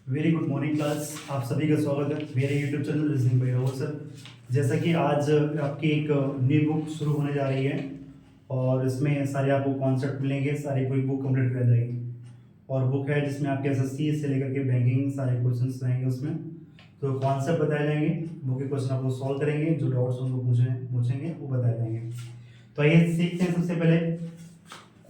Very good morning class. आप सभी का स्वागत है मेरे YouTube channel listening by Rahul sir. जैसा कि आज आपकी एक न्यू बुक शुरू होने जा रही है और इसमें सारे आपको कॉन्सेप्ट मिलेंगे, सारी पूरी बुक कंप्लीट कर जाएगी। और बुक है जिसमें आपके एसएससी से लेकर के बैंकिंग सारे क्वेश्चंस रहेंगे उसमें। तो कॉन्सेप्ट बताए जाएंगे, बुक के क्वेश्चन आपको सॉल्व करेंगे, जो डाउट्स उनको पूछेंगे वो बताए जाएंगे। तो आइए सीखते हैं। सबसे पहले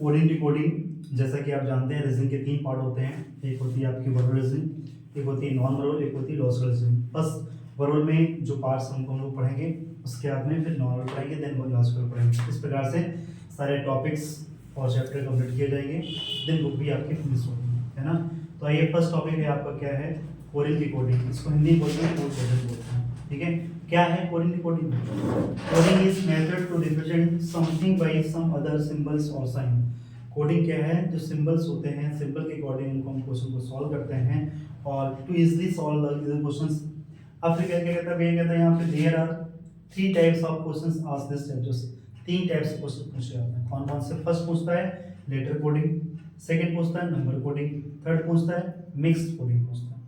कोडिंग डिकोडिंग। जैसा कि आप जानते हैं रीजनिंग के 3 पार्ट होते हैं। एक होती है आपकी वर्बल रीजनिंग, एक होती है नॉन वर्बल, एक होती है लॉजिकल रीजनिंग। बस वर्बल में जो पार्ट्स हम लोग पढ़ेंगे, उसके बाद में फिर नॉन वर्बल पढ़ेंगे, देन लॉजिकल पढ़ेंगे। इस प्रकार से सारे टॉपिक्स और चैप्टर कंप्लीट किए जाएंगे, देन बुक भी आपकी फिनिश होगी, है ना। तो आइए फर्स्ट टॉपिक है आपका क्या है, कोडिंग डिकोडिंग। इसको हिंदी में बोलते हैं, कोड कोडिंग बोलते हैं, ठीक है। क्या है coding decoding? Coding is method to represent something by some other symbols और साइन। कोडिंग क्या है? जो सिंबल्स होते हैं, सिंबल के अकॉर्डिंग उनको हम क्वेश्चन को सॉल्व करते हैं और to easily solve the questions. अब फिर क्या कहता है, ये कहता है यहाँ पे there are 3 types of questions asked this type. जो 3 टाइप्स के क्वेश्चन पूछे जाते हैं। कौन कौन से? फर्स्ट पूछता है लेटर कोडिंग, सेकंड पूछता है नंबर कोडिंग, थर्ड पूछता है मिक्स्ड कोडिंग पूछता है।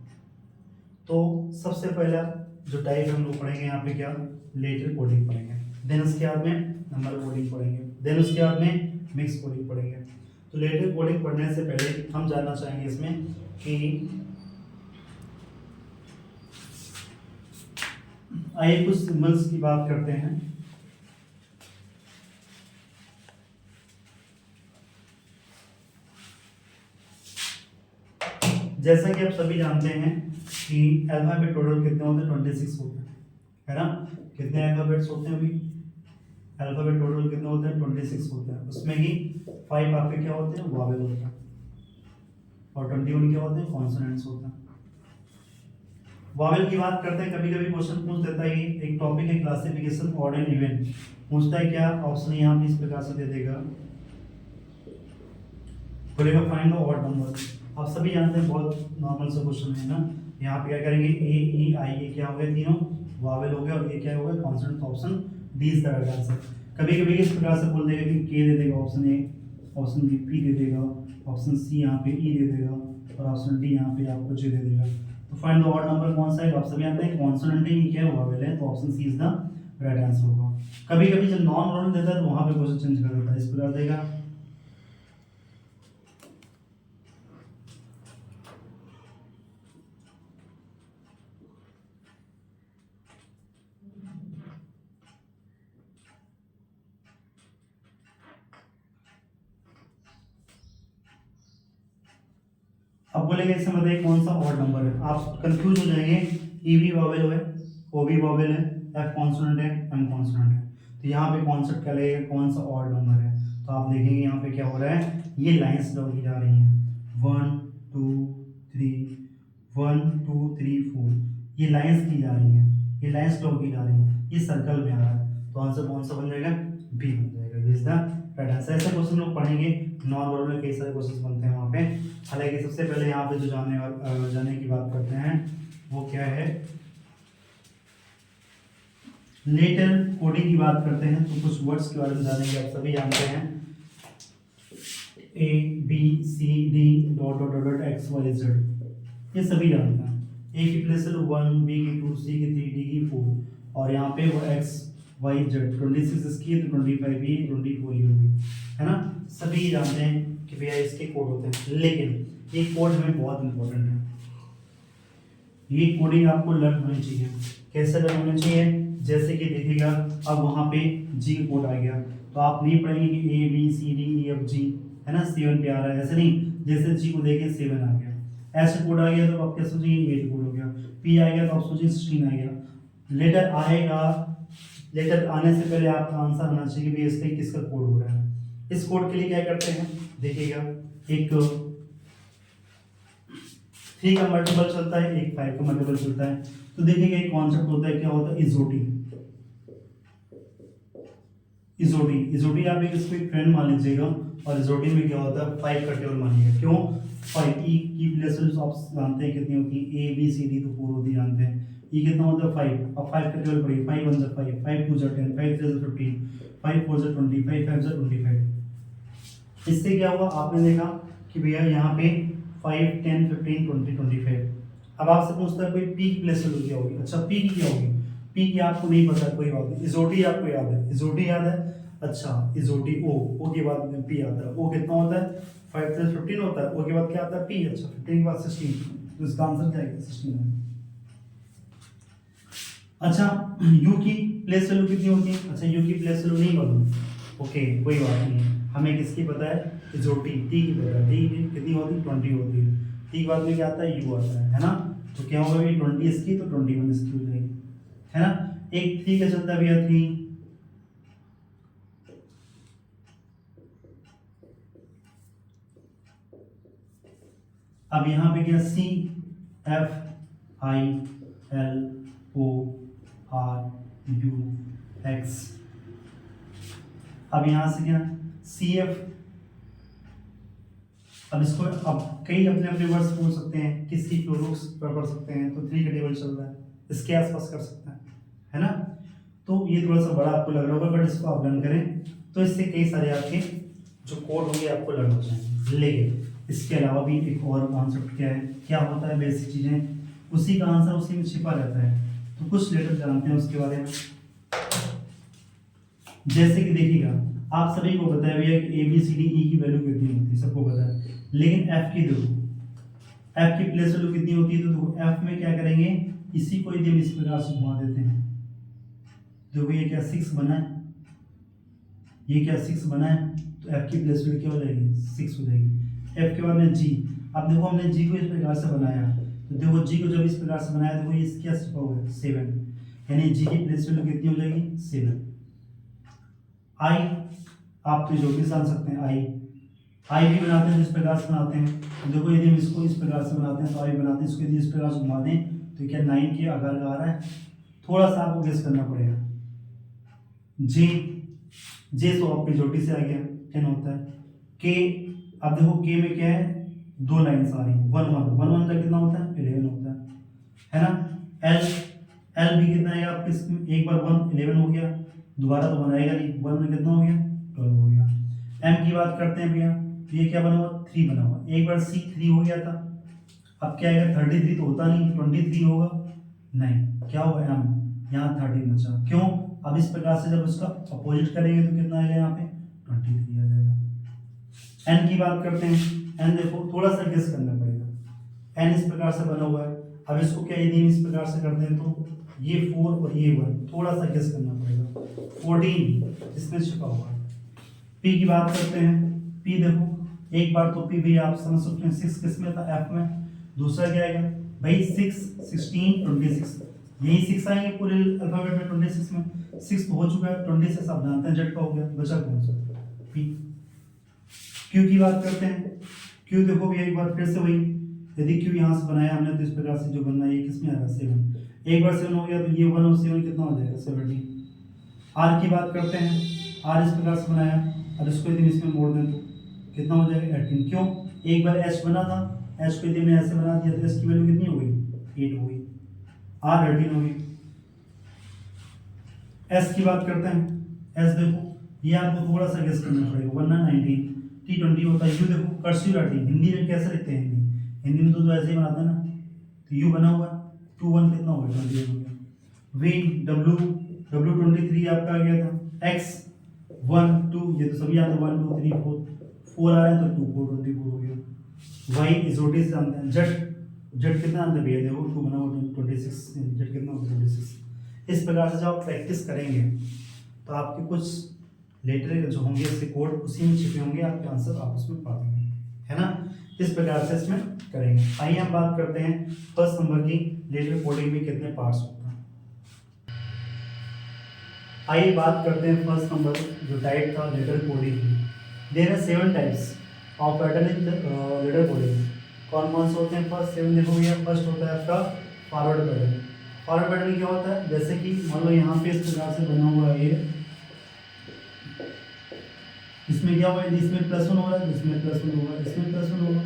तो सबसे पहला जो टाइप हम लोग पढ़ेंगे यहाँ पे क्या, लेटर कोडिंग पढ़ेंगे, देन उसके बाद में नंबर कोडिंग पढ़ेंगे, देन उसके बाद में मिक्स कोडिंग पढ़ेंगे। तो लेटर कोडिंग पढ़ने से पहले हम जानना चाहेंगे इसमें कि आइए कुछ सिंबल्स की बात करते हैं। जैसा कि आप सभी जानते हैं कि अल्फाबेट टोटल कितने होते हैं? 26 होते हैं, है ना। कितने अल्फाबेट्स होते हैं? अभी अल्फाबेट टोटल कितने होते हैं? 26 होते हैं। उसमें ही 5 आपके क्या होते हैं? वॉवेल होते हैं, और 21 क्या होते हैं? कॉन्सोनेंट्स होते हैं। वॉवेल की बात करते हैं, कभी कभी क्वेश्चन पूछ देता है, एक टॉपिक है क्लासिफिकेशन ऑड एंड इवन। पूछता है क्या? ऑप्शन यहाँ पे इस प्रकार से दे देगा, बोलेगा फाइंड द ऑड नंबर। आप सभी जानते हैं बहुत नॉर्मल सा क्वेश्चन है ना। यहाँ पे क्या करेंगे, ए ई आई, ये क्या हो गए? तीनों वॉवेल हो गए, और ये क्या हो गए? Consonant. Option D is the right answer. कभी कभी इस प्रकार से बोल देगा कि के दे देगा ऑप्शन ए, ऑप्शन बी पी दे देगा, ऑप्शन सी यहाँ पे ई दे देगा, और ऑप्शन डी यहाँ पे आपको जे दे देगा। तो फाइंड द ऑड नंबर कौन सा है? आप सभी जानते हैं कॉन्सोनेंट है, ये क्या है? वॉवेल है, तो option C is the right answer होगा। कभी कभी जब नॉन वॉवेल देता है तो वहां पे क्वेश्चन चेंज कर देता है, इस प्रकार देगा। अब बोलेंगे इसे मतलब कौन सा ऑड नंबर है, आप कंफ्यूज हो जाएंगे। ई भी वॉवेल है, ओ भी वॉवेल है, एफ कॉन्सोनेंट है, एम कॉन्सोनेंट है। तो यहाँ पे कॉन्सेप्ट क्या लगेगा, कौन सा ऑड नंबर है? तो आप देखेंगे यहाँ पे क्या हो रहा है, ये लाइंस ड्रॉ की जा रही हैं, 1 2 3, 1 2 3 4, ये लाइंस की जा रही हैं, ये लाइंस ड्रॉ की जा रही हैं, ये सर्कल में आ रहा है। तो आंसर कौन सा बन जाएगा? बी बन जाएगा, B is the right answer. ऐसे क्वेश्चन लोग पढ़ेंगे, नॉन वर्बल में कई सारे क्वेश्चन बनते हैं वहाँ पे। हालांकि सबसे पहले यहाँ पे जो जाने की बात करते हैं वो क्या है, लेटर कोडिंग की बात करते हैं। तो कुछ वर्ड्स के बारे में जानेंगे। आप सभी जानते हैं A B C D dot dot dot dot X Y Z, ये सभी जानते हैं। ए की प्लेस 1, बी की 2, सी की 3, डी की 4, और यहाँ पे वो एक्स वाई जेड 26 इसकी है, तो 25 ये, 24 ये होगी, है ना। सभी जानते हैं कि भैया इसके कोड होते हैं, लेकिन ये कोड हमें बहुत इंपॉर्टेंट है। ये कोडिंग आपको लर्न होनी चाहिए। कैसे लर्न होनी चाहिए? जैसे कि देखिएगा, अब वहाँ पे जी का कोड आ गया, तो आप नहीं पढ़ेंगे कि A B C D E F G, है ना, 7 पे आ रहा है, ऐसे नहीं। जैसे जी को देखें 7 आ गया, ऐसे कोड आ गया तो आप क्या सोचेंगे? 8 कोड हो गया। पी आ गया तो आप सोचेंगे 16 आ गया। लेटर आएगा, लेटर आने से पहले आपका आंसर आना चाहिए कि इसका किसका कोड हो रहा है। इस कोड के लिए क्या करते हैं, देखिएगा, एक 3 का मल्टीपल चलता है, एक 5 का मल्टीपल चलता है। तो देखिएगा एक कॉन्सेप्ट होता है, क्या होता है? इजोटी। इजोटी, इजोटी आप एक इसको एक फ्रेंड मान लीजिएगा, और इजोटी में क्या होता है? 5 का टेबल मानिएगा। क्यों 5? ई की प्लेसेस आप जानते हैं कितनी होती है? ए बी सी डी तो 4 होती जानते हैं। ई कितना होता है? 5। अब 5 का टेबल पढ़िए, 5 1 5, 5 2 10, 5 3 15, 5 4 20, 5 5 25। इससे क्या हुआ? आपने देखा कि भैया यहाँ पे 5 10 15 20 25, अब आपसे पूछता है कोई पी की प्लेस वैल्यू क्या होगी। अच्छा पी की क्या होगी, पी की आपको नहीं पता है, कोई बात नहीं। इजोटी आपको याद है, इजोटी याद है। अच्छा इजोटी ओ के बाद में पी आता है। ओ कितना होता है 5 + 15 होता है। ओ के बाद क्या आता है पी। अच्छा 15 के बाद 16, तो इसका आंसर क्या है 16 है। अच्छा यू की प्लेस वैल्यू कितनी होती है। अच्छा यू की प्लेस वैल्यू नहीं मालूम, ओके कोई बात नहीं, हमें किसकी पता है इजोटी टी की पता है। टी कितनी होती है 20 होती है। टी के बाद में क्या आता है यू आता है ना। तो क्या होगा ये 20 इसकी तो 21 इसकी हो जाएगी, है ना। एक 3 का चलता है भैया 3, अब यहाँ पे क्या C F I L O R U X, अब यहाँ से क्या सी एफ, अब इसको अब कई अपने अपने वर्ड्स बोल सकते हैं, किसी प्रोडक्ट्स पर पढ़ सकते हैं, तो 3 का टेबल चल रहा है इसके आसपास कर सकते हैं, है ना। तो ये थोड़ा सा बड़ा आपको लग रहा होगा, बट इसको आप लर्न करें तो इससे कई सारे आपके जो कोड होंगे आपको लर्न हो जाएंगे। लेकिन इसके अलावा भी एक और कॉन्सेप्ट क्या है, क्या होता है बेसिक चीज़ें, उसी का आंसर उसी में छिपा रहता है। तो कुछ लेटर जानते हैं उसके बारे में, जैसे कि देखिएगा आप सभी को पता है भैया ए बी सी डी ई की वैल्यू कितनी होती है, सबको पता है। लेकिन एफ की देखो, एफ की प्लेस वैल्यू कितनी होती है, तो देखो एफ में क्या करेंगे, इसी को यदि हम इस प्रकार से घुमा देते हैं, देखो ये क्या 6 बना है, ये क्या 6 बना है, तो एफ की प्लेस वैल्यू क्या हो जाएगी 6 हो जाएगी। एफ के बाद में जी, अब देखो हमने जी को इस प्रकार से बनाया, तो देखो जी को जब इस प्रकार से बनाया, देखो ये क्या छिपा हुआ है 7, यानी जी की प्लेस वैल्यू कितनी हो जाएगी 7। आई आप तो जो भी जान सकते हैं, आई भी बनाते हैं जिस प्रकार से बनाते हैं, तो देखो यदि हम इसको इस प्रकार से बनाते हैं तो आई बनाते हैं, इसको यदि इस प्रकार से घुमा दें तो क्या 9 के आकार का आ रहा है। थोड़ा सा आपको गेस करना पड़ेगा। जे, जे तो आपकी छोटी से आ गया 10 होता है। के, अब देखो के में क्या है 2 लाइन्स आ रही है, 1 1 1 1 का कितना होता है 11 होता है ना। एल, एल भी कितना है आपके इसमें, एक बार 1 11 हो गया, दोबारा तो बनाएगा नहीं, 1 में कितना हो गया 12 हो गया। एम की बात करते हैं भैया, तो ये क्या बना हुआ 3 बना हुआ, एक बार सी 3 हो गया था, अब क्या आएगा 33 तो होता नहीं, 23 होगा, नहीं क्या होगा एम, यहाँ 13 बचा, क्यों, अब इस प्रकार से जब उसका अपोजिट करेंगे तो कितना आएगा यहाँ पे 23 आ जाएगा। एन की बात करते हैं, एन देखो थोड़ा सा गेस करना पड़ेगा, एन इस प्रकार से बना हुआ है, अब इसको क्या यदि इस प्रकार से करते हैं तो ये 4 और ये 1, थोड़ा सा गेस करना पड़ेगा, 14 इसमें छिपा हुआ है। पी की बात करते हैं, पी देखो एक बार तो पी भी आप समझ सकते हैं 6 किस में था एफ में, दूसरा क्या आएगा भाई 6 16 26, यही 6 आएंगे पूरे अल्फाबेट में 26 में, 6 तो हो चुका है, 26 आप जानते हैं जेड का हो गया, बचा कौन सा पी। क्यू की बात करते हैं, क्यू देखो भी एक बार फिर से वही, यदि क्यू यहाँ से बनाया हमने तो इस प्रकार से जो बनना है ये किस में आ रहा है 7, एक बार 7 हो गया तो ये 1 और 7 कितना हो जाएगा 17। आर की बात करते हैं, आर इस प्रकार से बनाया, अब इसको यदि इसमें मोड़ दें तो कितना हो जाएगा 18, क्यों, एक बार एच बना था, एच को यदि मैंने ऐसे बना दिया तो एच की वैल्यू कितनी हो गई 8 हो गई, आर 18 हो गई। एस की बात करते हैं, एस देखो ये आपको थोड़ा सा गेस करना पड़ेगा, वरना 19 टी 20 होता है। यू देखो कर्सिव राइटिंग हिंदी में कैसे लिखते हैं, हिंदी में तो ऐसे ही बनाते हैं ना, तो यू बना हुआ 2 1 कितना हो गया 21 हो गया। वी डब्ल्यू, डब्ल्यू 23 आपका आ गया था, एक्स 1 2 ये तो सभी आता है 1 2 3 4 4 आ रहे हैं तो 2 4 24 हो गया। वाई इजोटी से जानते हैं, जेड, जेड कितना आता है भैया देखो 2 बना हुआ 26, जेड कितना होगा 26। इस प्रकार से जब आप प्रैक्टिस करेंगे तो आपके कुछ लेटर जो होंगे इसके कोड उसी में छिपे होंगे, आपके आंसर आप उसमें पा देंगे, है ना। इस प्रकार से इसमें करेंगे। आइए हम बात करते हैं फर्स्ट नंबर की, लेटर कोडिंग में कितने पार्ट्स होते हैं। आइए बात करते हैं फर्स्ट नंबर जो टाइप था लेटर कोडिंग की। There are 7 types of pattern in letter coding. कौन कौन से होते हैं, फर्स्ट 7 देखो भैया। फर्स्ट होता है आपका फॉरवर्ड पैटर्न। फॉरवर्ड पैटर्न क्या होता है, जैसे कि मान लो यहाँ पे इस प्रकार से बना हुआ है ये, इसमें क्या होगा, इसमें +1 होगा, इसमें +1 होगा, इसमें +1 होगा,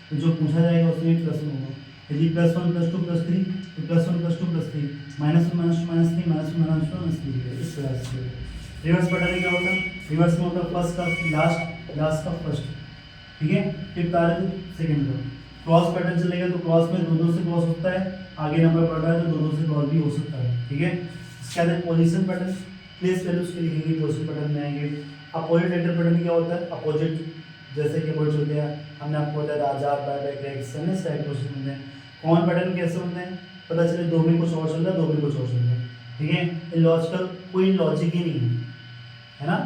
तो जो पूछा जाएगा उसमें +1 होगा। यदि +1 +2 +3 तो +1 +2 +3, -1 -2 -3 -1 -3, इस तरह से। रिवर्स पैटर्न क्या होता है, रिवर्स में होता है फर्स्ट का लास्ट, लास्ट का फर्स्ट, ठीक है, फिर कार्य सेकंड का। क्रॉस पैटर्न चलेगा तो क्रॉस में दो दो से क्रॉस होता है, आगे नंबर बढ़ रहा है तो दो दो से क्रॉस भी हो सकता है, ठीक है। इसके बाद पोजीशन पैटर्न, प्लेस वैल्यूज के लिखेंगे, पोजीशन पैटर्न में आएंगे। अपोजिट लेटर पैटर्न क्या होता है, अपोजिट, जैसे कि अपोजिट होते हैं, हमने आपको बताया आजाद, बाय बाय, ग्रेक्स, है ना, स्टैक पोजीशन होते हैं। कॉमन पैटर्न कैसे होते हैं, पता चले दो में कुछ और चल रहा है, दो में कुछ और चल रहा है, ठीक है। इलॉजिकल, कोई लॉजिक ही नहीं है ना,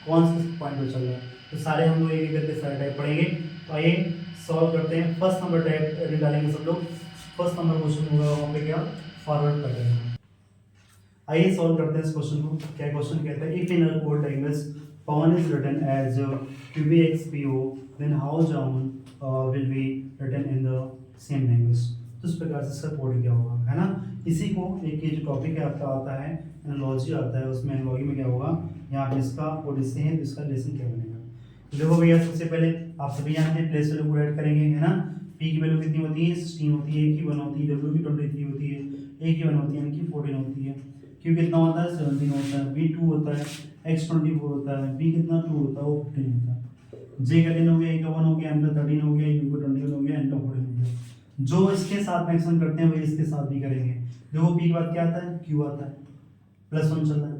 कौन से पॉइंट पे चल रहा है, तो सारे हम लोग एक एक करके सारे टाइप पढ़ेंगे। तो आइए सॉल्व करते हैं। फर्स्ट नंबर टाइप निकालेंगे सब लोग। फर्स्ट नंबर क्वेश्चन होगा वहाँ पे क्या, फॉरवर्ड पैटर्न। आइए सॉल्व करते हैं इस क्वेश्चन को। क्या क्वेश्चन कहता है, if in a code language Pavan is written as QBXPO then how jamun will be written in the same language. तो इस प्रकार से इसका कोड क्या होगा, है ना। इसी को एक ये जो टॉपिक है आपका आता है एनालॉजी आता है, उसमें एनालॉजी में क्या होगा, यहाँ पे इसका कोड इससे है तो इसका लेसन क्या बनेगा। तो देखो भैया, सबसे पहले आप सभी जानते हैं प्लेस वैल्यू को ऐड करेंगे, है ना। पी की वैल्यू कितनी होती है, 16 होती है, ए की 1 होती है, डब्ल्यू की 23 होती है, ए की 1 होती है, एन की 14 होती है, क्यू कितना होता है 17 होता है, बी 2 होता है, एक्स 24 होता है, बी कितना 2 होता है, वो 15 होता है, जे का 10 हो गया, ए का 1 हो गया, एम का 13 हो गया, यू का 21 हो गया, एन का 14 हो गया। जो इसके साथ मैक्सिमम करते हैं वही इसके साथ भी करेंगे। देखो पी के बाद क्या आता है, क्यू आता है, +1 चल रहा है,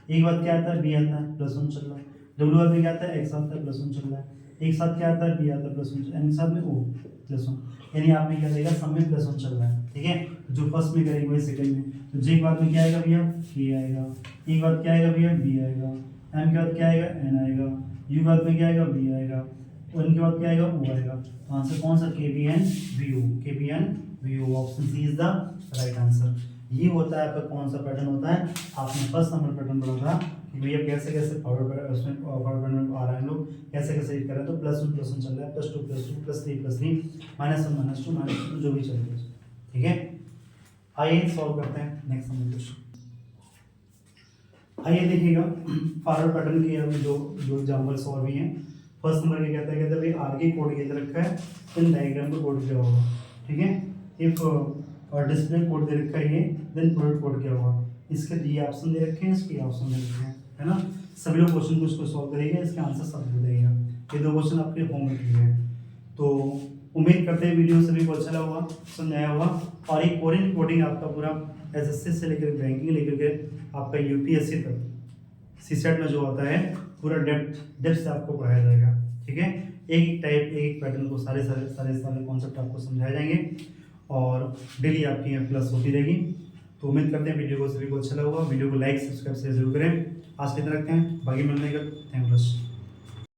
ए के बाद क्या आता है, बी आता है, +1 चल रहा है, डब्ल्यू बाद में क्या आता है, एक्स आता है, +1 चल रहा है, एक साथ क्या आता है, बी आता है, +1, एन के साथ में ओ +1, यानी आपने क्या देगा, सब में +1 चल रहा है, ठीक है। जो फर्स्ट में करेंगे वही सेकंड में। तो जे के बाद में क्या आएगा भैया, के आएगा, ए के बाद क्या आएगा भैया, बी आएगा, एम के बाद क्या आएगा, एन आएगा, यू के बाद में क्या आएगा, बी आएगा, एन के बाद क्या आएगा, ओ आएगा। तो आंसर कौन सा, KPN VO, option C is the right answer. ये होता है आपका कौन सा पैटर्न होता है, आपने फर्स्ट नंबर पैटर्न पढ़ा था कि भैया कैसे कैसे फॉरवर्ड उसमें फॉरवर्ड पैटर्न आ रहा है, लोग कैसे कैसे कर रहे हैं। तो +1 चल रहा है, +2 +3 -1 -2 जो भी चल रहा है, ठीक है। आइए सॉल्व करते हैं नेक्स्ट नंबर क्वेश्चन। आइए देखिएगा फॉरवर्ड पैटर्न के अभी जो एग्जाम्पल सॉल्व हुई हैं। फर्स्ट नंबर क्या कहता है, कहता है भाई आगे कोड ये दे रखा है, इन डायग्राम को कोड क्या होगा, ठीक है। इफ और डिस्प्ले कोड दे रखा है ये, देन प्रोडक्ट कोड क्या होगा। इसके ये ऑप्शन दे रखे हैं, इसके ऑप्शन दे रखे हैं, है ना। सभी लोग क्वेश्चन को इसको सॉल्व करेंगे, इसके आंसर सब दे देगा। ये दो क्वेश्चन आपके होमवर्क के हैं। तो उम्मीद करते हैं वीडियो सभी को अच्छा लगा होगा, समझाया होगा। और एक कोरियन कोडिंग आपका पूरा SSC से लेकर बैंकिंग लेकर के आपका UPSC तक CSET में जो होता है पूरा डेप्थ से आपको पढ़ाया जाएगा, ठीक है। एक टाइप एक पैटर्न को सारे कॉन्सेप्ट आपको समझाए जाएंगे और डेली आपकी यहाँ क्लास होती रहेगी। तो उम्मीद करते हैं वीडियो को सभी को अच्छा लगा होगा। वीडियो को लाइक सब्सक्राइब शेयर जरूर करें। आज के तरह रखते हैं, बाकी मिलने का थैंक यू।